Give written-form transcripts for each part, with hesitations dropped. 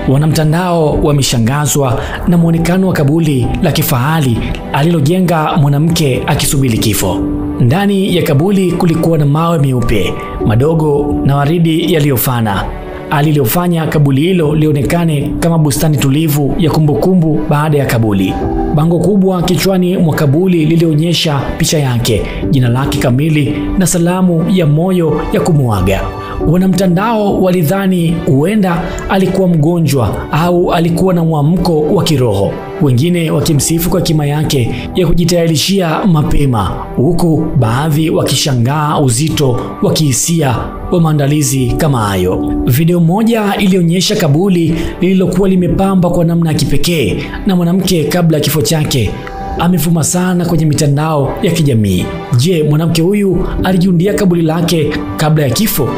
Wanamtandao wameshangazwa na muonekano wa kaburi la kifahari alilojenga mwanamke akisubiri kifo. Ndani ya kaburi kulikuwa na mawe meupe, madogo na waridi yaliyofana, alilofanya kaburi hilo lionekane kama bustani tulivu ya kumbukumbu baada ya kaburi. Bango kubwa kichwani mwa kaburi lilionyesha picha yake, jina lake kamili na salamu ya moyo ya kumuaga. Wanamtandao walidhani huenda alikuwa mgonjwa au alikuwa na mwamko wa kiroho, wengine wakimsifu kwa hekima yake ya kujitayarishia mapema, huku baadhi wakishangaa uzito wa kihisia wa maandalizi kama hayo. Video moja ilionyesha kaburi lililokuwa limepambwa kwa namna ya kipekee na mwanamke kabla ya kifo chake amevuma sana kwenye mitandao ya kijamii. Je, mwanamke huyu alijiundia kaburi lake kabla ya kifo?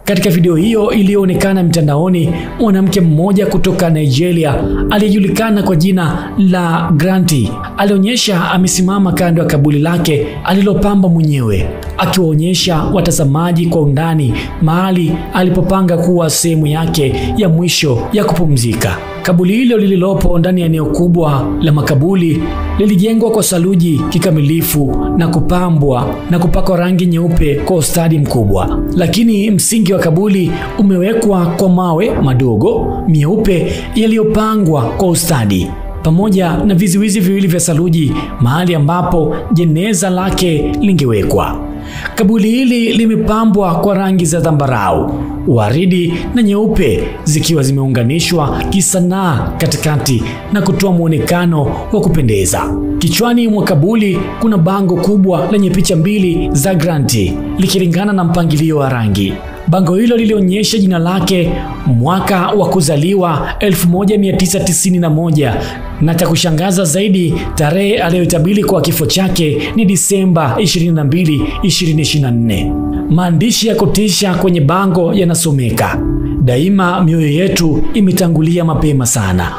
Katika video hiyo iliyoonekana mtandaoni, mwanamke mmoja kutoka Nigeria aliyejulikana kwa jina la Granty alionyesha amesimama kando ya kaburi lake alilopamba mwenyewe, akiwaonyesha watazamaji kwa undani mahali alipopanga kuwa sehemu yake ya mwisho ya kupumzika. Kaburi hilo lililopo ndani ya eneo kubwa la makaburi lilijengwa kwa saruji kikamilifu na kupambwa na kupakwa rangi nyeupe kwa ustadi mkubwa, lakini msingi wa kaburi umewekwa kwa mawe madogo meupe yaliyopangwa kwa ustadi, pamoja na vizuizi viwili vya saruji mahali ambapo jeneza lake lingewekwa. Kaburi hili limepambwa kwa rangi za zambarau, waridi na nyeupe zikiwa zimeunganishwa kisanaa katikati na kutoa muonekano wa kupendeza. Kichwani mwa kaburi kuna bango kubwa lenye picha mbili za Granty likilingana na mpangilio wa rangi. Bango hilo lilionyesha jina lake, mwaka wa kuzaliwa 1991, na cha kushangaza zaidi, tarehe aliyotabiri kwa kifo chake ni Disemba 22, 2024. Maandishi ya kutisha kwenye bango yanasomeka: daima mioyo yetu imetangulia mapema sana.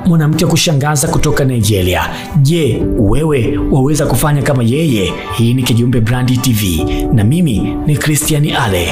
Mwanamke kushangaza kutoka Nigeria. Je, wewe waweza kufanya kama yeye? Hii ni Kijumbe Brand TV na mimi ni Christian Ale.